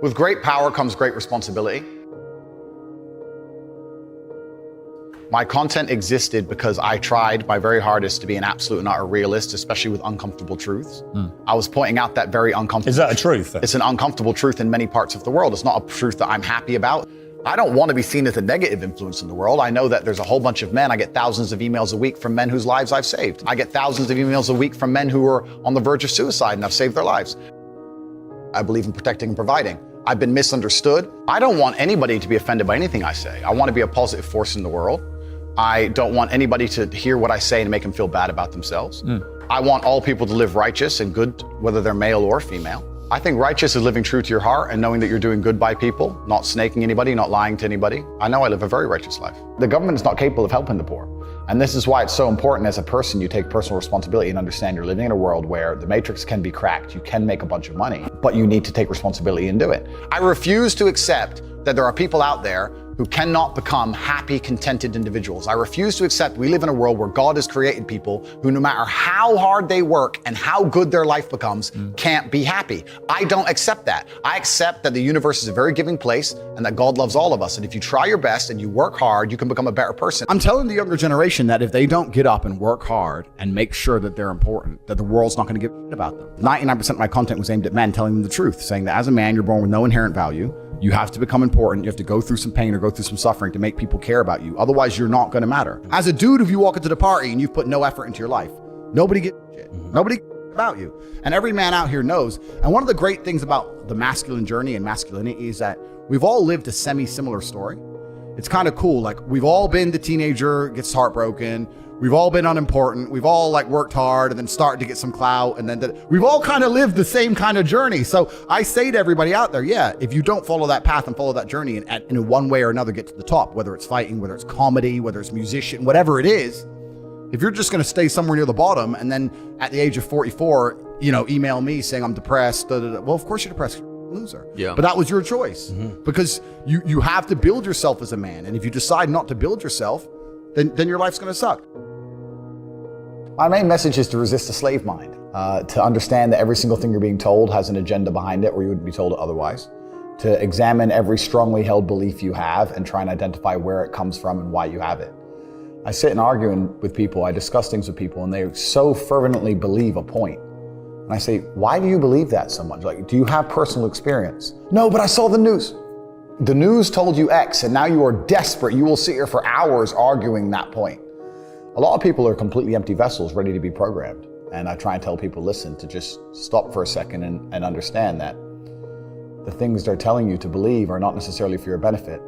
With great power comes great responsibility. My content existed because I tried my very hardest to be an absolute and utter realist, especially with uncomfortable truths. I was pointing out that very uncomfortable. Is that a truth? It's an uncomfortable truth in many parts of the world. It's not a truth that I'm happy about. I don't want to be seen as a negative influence in the world. I know that there's a whole bunch of men. I get thousands of emails a week from men whose lives I've saved. I get thousands of emails a week from men who are on the verge of suicide and I've saved their lives. I believe in protecting and providing. I've been misunderstood. I don't want anybody to be offended by anything I say. I want to be a positive force in the world. I don't want anybody to hear what I say and make them feel bad about themselves. I want all people to live righteous and good, whether they're male or female. I think righteous is living true to your heart and knowing that you're doing good by people, not snaking anybody, not lying to anybody. I know I live a very righteous life. The government is not capable of helping the poor. And this is why it's so important as a person, you take personal responsibility and understand you're living in a world where the matrix can be cracked. You can make a bunch of money, but you need to take responsibility and do it. I refuse to accept that there are people out there who cannot become happy, contented individuals. I refuse to accept we live in a world where God has created people who, no matter how hard they work and how good their life becomes, can't be happy. I don't accept that. I accept that the universe is a very giving place and that God loves all of us. And if you try your best and you work hard, you can become a better person. I'm telling the younger generation that if they don't get up and work hard and make sure that they're important, that the world's not going to give a shit about them. 99% of my content was aimed at men, telling them the truth, saying that as a man, you're born with no inherent value. You have to become important. You have to go through some pain or go through some suffering to make people care about you. Otherwise, you're not going to matter. As a dude, if you walk into the party and you've put no effort into your life, nobody gives a shit. Nobody cares about you. And every man out here knows. And one of the great things about the masculine journey and masculinity is that we've all lived a semi-similar story. It's kind of cool. Like, we've all been the teenager, gets heartbroken. We've all been unimportant. We've all worked hard and then started to get some clout. And then we've all kind of lived the same kind of journey. So I say to everybody out there, yeah, if you don't follow that path and follow that journey and in one way or another get to the top, whether it's fighting, whether it's comedy, whether it's musician, whatever it is, if you're just going to stay somewhere near the bottom and then at the age of 44, email me saying I'm depressed, well, of course you're depressed. Loser. Yeah. But that was your choice because you have to build yourself as a man. And if you decide not to build yourself, then your life's going to suck. My main message is to resist the slave mind, to understand that every single thing you're being told has an agenda behind it or you wouldn't be told it otherwise, to examine every strongly held belief you have and try and identify where it comes from and why you have it. I sit and argue with people, I discuss things with people, and they so fervently believe a point. And I say, why do you believe that so much? Like, do you have personal experience? No, but I saw the news. The news told you X, and now you are desperate. You will sit here for hours arguing that point. A lot of people are completely empty vessels ready to be programmed. And I try and tell people, listen, to just stop for a second and understand that the things they're telling you to believe are not necessarily for your benefit.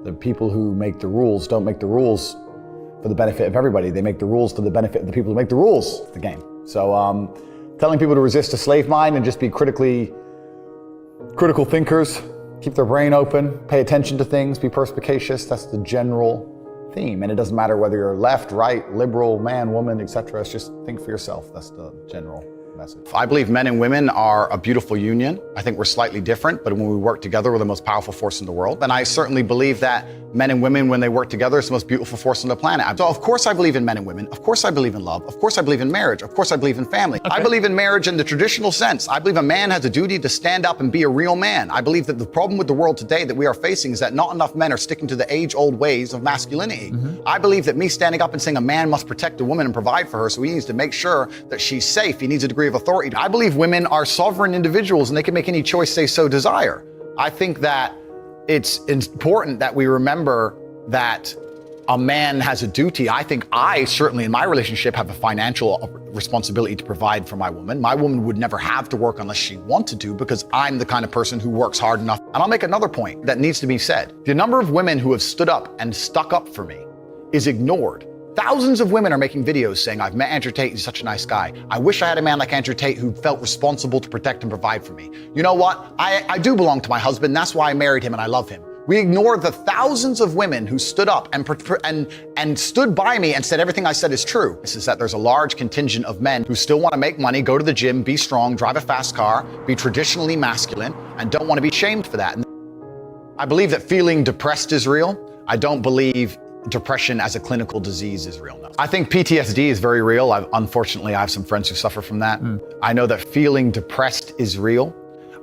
The people who make the rules don't make the rules for the benefit of everybody. They make the rules for the benefit of the people who make the rules of the game. So telling people to resist a slave mind and just be critical thinkers, keep their brain open, pay attention to things, be perspicacious, that's the general theme. And it doesn't matter whether you're left, right, liberal, man, woman, etc. It's just think for yourself. That's the general message. I believe men and women are a beautiful union. I think we're slightly different, but when we work together, we're the most powerful force in the world. And I certainly believe that men and women, when they work together, it's the most beautiful force on the planet. So of course I believe in men and women. Of course I believe in love. Of course I believe in marriage. Of course I believe in family. Okay. I believe in marriage in the traditional sense. I believe a man has a duty to stand up and be a real man. I believe that the problem with the world today that we are facing is that not enough men are sticking to the age-old ways of masculinity. I believe that me standing up and saying a man must protect a woman and provide for her, so he needs to make sure that she's safe. He needs a degree of authority. I believe women are sovereign individuals and they can make any choice they so desire. I think that it's important that we remember that a man has a duty. I think I certainly in my relationship have a financial responsibility to provide for my woman. My woman would never have to work unless she wanted to because I'm the kind of person who works hard enough. And I'll make another point that needs to be said. The number of women who have stood up and stuck up for me is ignored. Thousands of women are making videos saying, I've met Andrew Tate, he's such a nice guy. I wish I had a man like Andrew Tate who felt responsible to protect and provide for me. You know what? I do belong to my husband. That's why I married him and I love him. We ignore the thousands of women who stood up and stood by me and said everything I said is true. This is that there's a large contingent of men who still want to make money, go to the gym, be strong, drive a fast car, be traditionally masculine, and don't want to be shamed for that. And I believe that feeling depressed is real. I don't believe depression as a clinical disease is real. No. I think PTSD is very real. Unfortunately, I have some friends who suffer from that. I know that feeling depressed is real.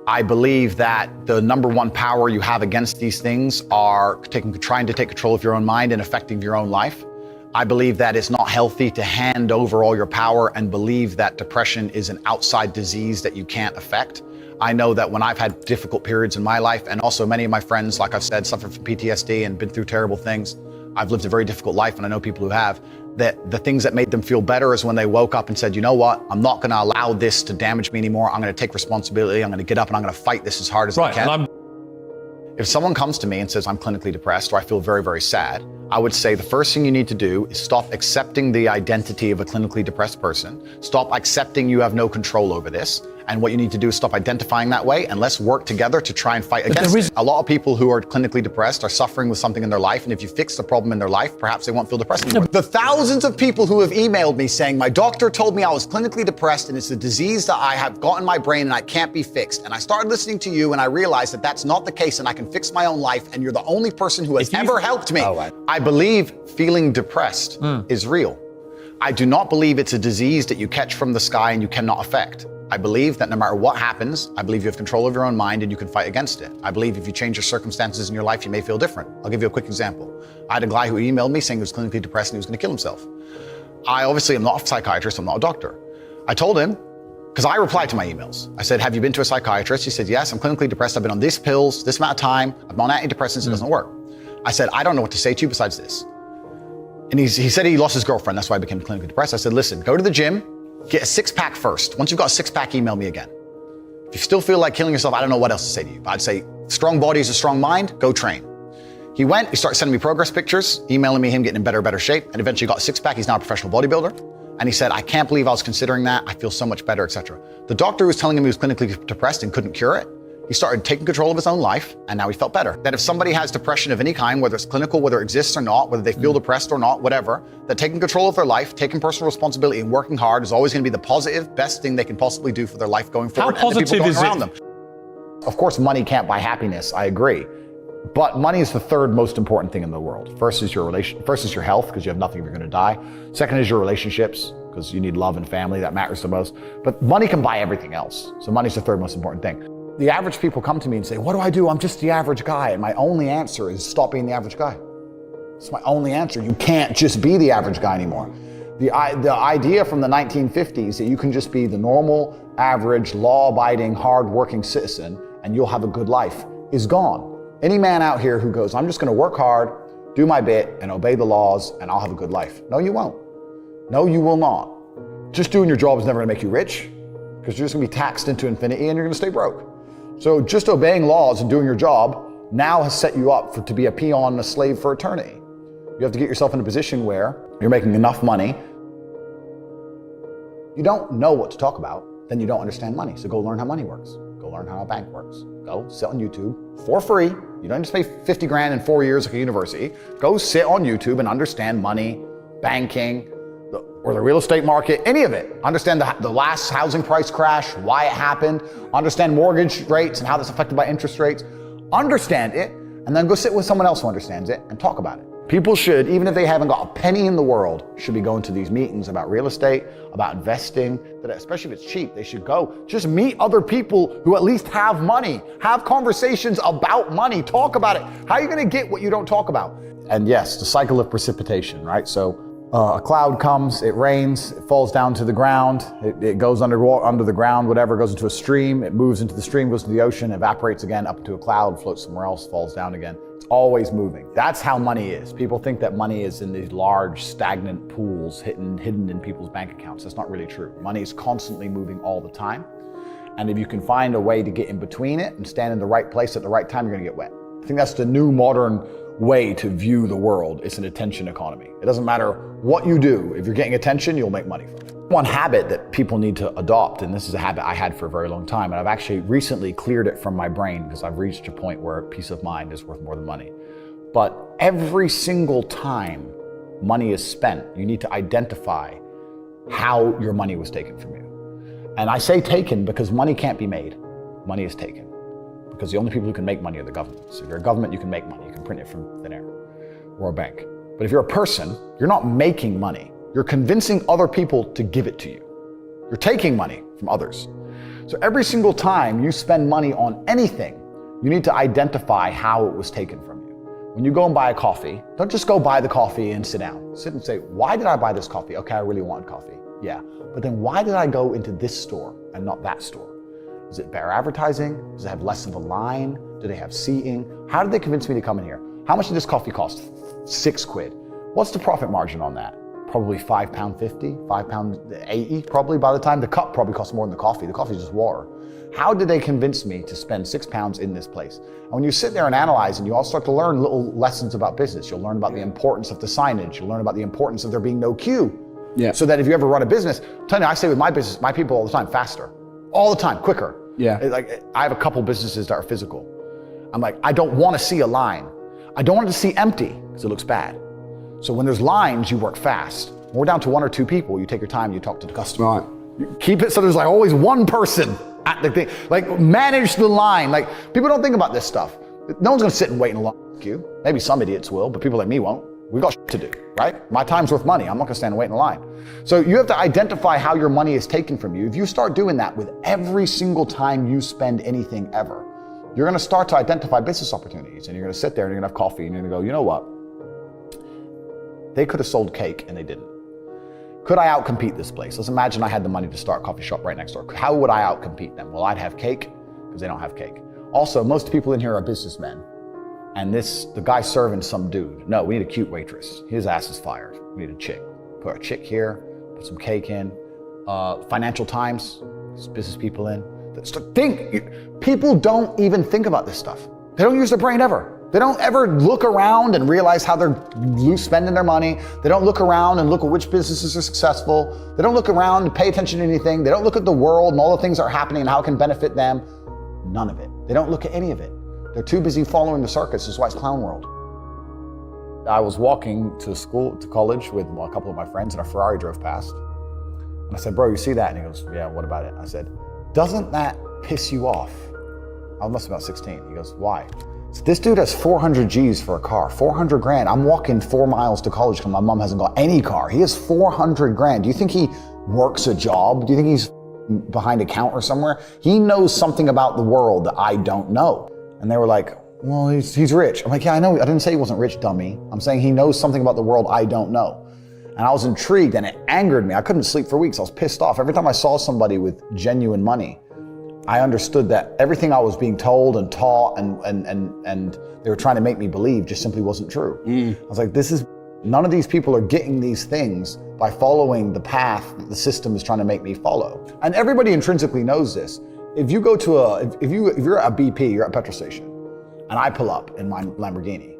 I believe that the number one power you have against these things are trying to take control of your own mind and affecting your own life. I believe that it's not healthy to hand over all your power and believe that depression is an outside disease that you can't affect. I know that when I've had difficult periods in my life, and also many of my friends, like I've said, suffer from PTSD and been through terrible things. I've lived a very difficult life, and I know people who have, that the things that made them feel better is when they woke up and said, you know what, I'm not gonna allow this to damage me anymore. I'm gonna take responsibility. I'm gonna get up and I'm gonna fight this as hard as I can. If someone comes to me and says I'm clinically depressed or I feel very, very sad, I would say the first thing you need to do is stop accepting the identity of a clinically depressed person. Stop accepting you have no control over this. And what you need to do is stop identifying that way, and let's work together to try and fight against it. A lot of people who are clinically depressed are suffering with something in their life, and if you fix the problem in their life, perhaps they won't feel depressed anymore. The thousands of people who have emailed me saying, my doctor told me I was clinically depressed and it's a disease that I have got in my brain and I can't be fixed. And I started listening to you and I realized that that's not the case and I can fix my own life, and you're the only person who has ever helped me. I believe feeling depressed is real. I do not believe it's a disease that you catch from the sky and you cannot affect. I believe that no matter what happens, I believe you have control of your own mind and you can fight against it. I believe if you change your circumstances in your life, you may feel different. I'll give you a quick example. I had a guy who emailed me saying he was clinically depressed and he was going to kill himself. I obviously am not a psychiatrist, I'm not a doctor. I told him, because I replied to my emails. I said, have you been to a psychiatrist? He said, yes, I'm clinically depressed. I've been on these pills, this amount of time. I'm on antidepressants, it doesn't work. I said, I don't know what to say to you besides this. And he said he lost his girlfriend, that's why I became clinically depressed. I said, listen, go to the gym, get a six-pack first. Once you've got a six-pack, email me again. If you still feel like killing yourself, I don't know what else to say to you. But I'd say, strong body is a strong mind, go train. He went, he started sending me progress pictures, emailing me him getting in better shape, and eventually got a six-pack. He's now a professional bodybuilder. And he said, I can't believe I was considering that. I feel so much better, etc. The doctor was telling him he was clinically depressed and couldn't cure it. He started taking control of his own life, and now he felt better. That if somebody has depression of any kind, whether it's clinical, whether it exists or not, whether they feel depressed or not, whatever, that taking control of their life, taking personal responsibility and working hard is always gonna be the positive, best thing they can possibly do for their life going forward. How positive is it? Them. Of course, money can't buy happiness, I agree. But money is the third most important thing in the world. First is your health, because you have nothing if you're gonna die. Second is your relationships, because you need love and family, that matters the most. But money can buy everything else. So money's the third most important thing. The average people come to me and say, what do I do? I'm just the average guy. And my only answer is stop being the average guy. It's my only answer. You can't just be the average guy anymore. The idea from the 1950s that you can just be the normal, average, law-abiding, hard-working citizen and you'll have a good life is gone. Any man out here who goes, I'm just gonna work hard, do my bit, and obey the laws, and I'll have a good life. No, you won't. No, you will not. Just doing your job is never gonna make you rich, because you're just gonna be taxed into infinity and you're gonna stay broke. So just obeying laws and doing your job now has set you up to be a peon and a slave for eternity. You have to get yourself in a position where you're making enough money. You don't know what to talk about, then you don't understand money. So go learn how money works. Go learn how a bank works. Go sit on YouTube for free. You don't just pay 50 grand in 4 years like a university. Go sit on YouTube and understand money, banking, or the real estate market, any of it. Understand the last housing price crash, why it happened, understand mortgage rates and how that's affected by interest rates. Understand it, and then go sit with someone else who understands it and talk about it. People should, even if they haven't got a penny in the world, should be going to these meetings about real estate, about investing, that especially if it's cheap, they should go. Just meet other people who at least have money. Have conversations about money, talk about it. How are you gonna get what you don't talk about? And yes, the cycle of precipitation, right? So a cloud comes, it rains, it falls down to the ground, it goes under the ground, whatever, goes into a stream, it moves into the stream, goes to the ocean, evaporates again up into a cloud, floats somewhere else, falls down again. It's always moving. That's how money is. People think that money is in these large, stagnant pools hidden in people's bank accounts. That's not really true. Money is constantly moving all the time. And if you can find a way to get in between it and stand in the right place at the right time, you're gonna get wet. I think that's the new modern way to view the world. It's an attention economy. It doesn't matter what you do. If you're getting attention, you'll make money from it. One habit that people need to adopt, and this is a habit I had for a very long time, and I've actually recently cleared it from my brain because I've reached a point where peace of mind is worth more than money. But every single time money is spent, you need to identify how your money was taken from you. And I say taken because money can't be made. Money is taken. Because the only people who can make money are the governments. If you're a government, you can make money. You can print it from thin air, or a bank. But if you're a person, you're not making money. You're convincing other people to give it to you. You're taking money from others. So every single time you spend money on anything, you need to identify how it was taken from you. When you go and buy a coffee, don't just go buy the coffee and sit down. Sit and say, why did I buy this coffee? Okay, I really wanted coffee. Yeah, but then why did I go into this store and not that store? Is it better advertising? Does it have less of a line? Do they have seating? How did they convince me to come in here? How much did this coffee cost? £6. What's the profit margin on that? Probably £5.50, £5.80 probably by the time. The cup probably costs more than the coffee. The coffee is just water. How did they convince me to spend £6 in this place? And when you sit there and analyze and you all start to learn little lessons about business, you'll learn about the importance of the signage. You'll learn about the importance of there being no queue. Yeah. So that if you ever run a business, I'm telling you, I say with my business, my people all the time, faster. All the time, quicker. Yeah. Like I have a couple businesses that are physical. I'm like, I don't want to see a line. I don't want it to see empty because it looks bad. So when there's lines, you work fast. When we're down to 1 or 2 people, you take your time, you talk to the customer. Right. You keep it so there's like always one person at the thing. Like manage the line. Like people don't think about this stuff. No one's gonna sit and wait in a long queue. Maybe some idiots will, but people like me won't. We got shit to do, right? My time's worth money. I'm not gonna stand and wait in a line. So you have to identify how your money is taken from you. If you start doing that with every single time you spend anything ever, you're gonna start to identify business opportunities, and you're gonna sit there and you're gonna have coffee and you're gonna go, you know what? They could have sold cake and they didn't. Could I outcompete this place? Let's imagine I had the money to start a coffee shop right next door. How would I outcompete them? Well, I'd have cake because they don't have cake. Also, most people in here are businessmen. And the guy serving some dude. No, we need a cute waitress. His ass is fired. We need a chick. Put a chick here, put some cake in. Financial Times, business people in. People don't even think about this stuff. They don't use their brain ever. They don't ever look around and realize how they're loose spending their money. They don't look around and look at which businesses are successful. They don't look around and pay attention to anything. They don't look at the world and all the things that are happening and how it can benefit them. None of it. They don't look at any of it. They're too busy following the circus. That's why it's clown world. I was walking to college with a couple of my friends, and a Ferrari drove past. And I said, bro, you see that? And he goes, yeah, what about it? I said, doesn't that piss you off? I must have been about 16. He goes, why? So this dude has 400 G's for a car, 400 grand. I'm walking 4 miles to college because my mom hasn't got any car. He has 400 grand. Do you think he works a job? Do you think he's behind a counter somewhere? He knows something about the world that I don't know. And they were like, well, he's rich. I'm like, yeah, I know. I didn't say he wasn't rich, dummy. I'm saying he knows something about the world I don't know. And I was intrigued and it angered me. I couldn't sleep for weeks. I was pissed off. Every time I saw somebody with genuine money, I understood that everything I was being told and taught and they were trying to make me believe just simply wasn't true. I was like, none of these people are getting these things by following the path that the system is trying to make me follow. And everybody intrinsically knows this. If you go to if you're at a BP, you're at a petrol station, and I pull up in my Lamborghini,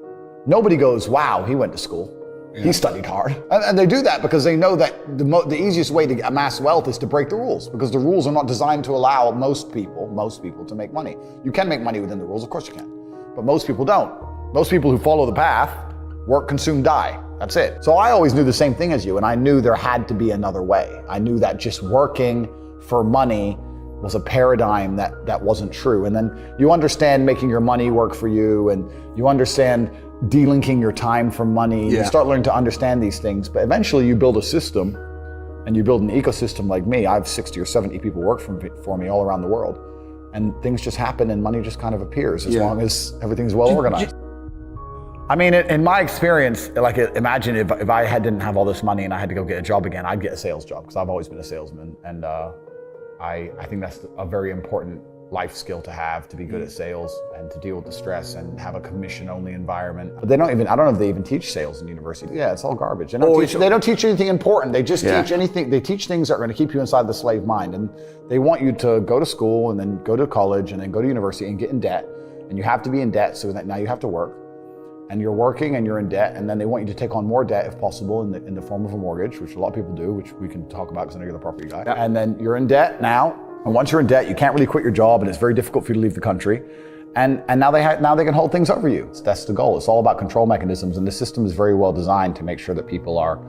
nobody goes, wow, he went to school. Yeah. He studied hard. And they do that because they know that the easiest way to amass wealth is to break the rules, because the rules are not designed to allow most people to make money. You can make money within the rules, of course you can, but most people don't. Most people who follow the path work, consume, die. That's it. So I always knew the same thing as you, and I knew there had to be another way. I knew that just working for money was a paradigm that wasn't true. And then you understand making your money work for you, and you understand delinking your time from money. Yeah. You start learning to understand these things, but eventually you build a system and you build an ecosystem like me. I have 60 or 70 people work for me all around the world, and things just happen and money just kind of appears as long as everything's well organized. I mean, in my experience, like imagine if I didn't have all this money and I had to go get a job again, I'd get a sales job because I've always been a salesman. And I think that's a very important life skill to have, to be good at sales and to deal with the stress and have a commission-only environment. But I don't know if they even teach sales in university. Yeah, it's all garbage. They don't teach anything important. They just teach anything. They teach things that are going to keep you inside the slave mind. And they want you to go to school and then go to college and then go to university and get in debt. And you have to be in debt so that now you have to work. And you're working and you're in debt, and then they want you to take on more debt if possible in the form of a mortgage, which a lot of people do, which we can talk about because I know you're the property guy. Yeah. And then you're in debt now, and once you're in debt, you can't really quit your job, and it's very difficult for you to leave the country. And now they can hold things over you. That's the goal. It's all about control mechanisms, and the system is very well designed to make sure that people are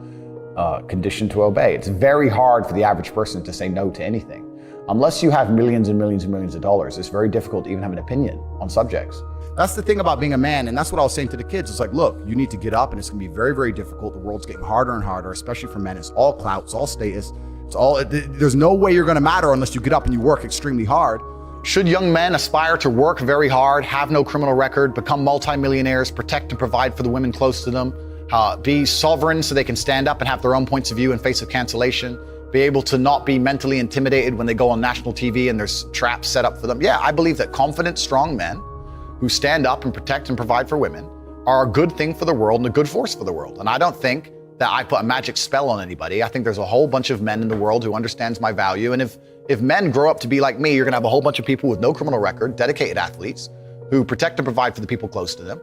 conditioned to obey. It's very hard for the average person to say no to anything. Unless you have millions and millions and millions of dollars, it's very difficult to even have an opinion on subjects. That's the thing about being a man, and that's what I was saying to the kids. It's like, look, you need to get up, and it's gonna be very, very difficult. The world's getting harder and harder, especially for men. It's all clout, it's all status, it's There's no way you're going to matter unless you get up and you work extremely hard. Should young men aspire to work very hard, have no criminal record, become multimillionaires, protect and provide for the women close to them, be sovereign so they can stand up and have their own points of view in face of cancellation, be able to not be mentally intimidated when they go on national TV and there's traps set up for them? Yeah, I believe that confident, strong men who stand up and protect and provide for women are a good thing for the world and a good force for the world. And I don't think that I put a magic spell on anybody. I think there's a whole bunch of men in the world who understands my value. And if men grow up to be like me, you're gonna have a whole bunch of people with no criminal record, dedicated athletes, who protect and provide for the people close to them.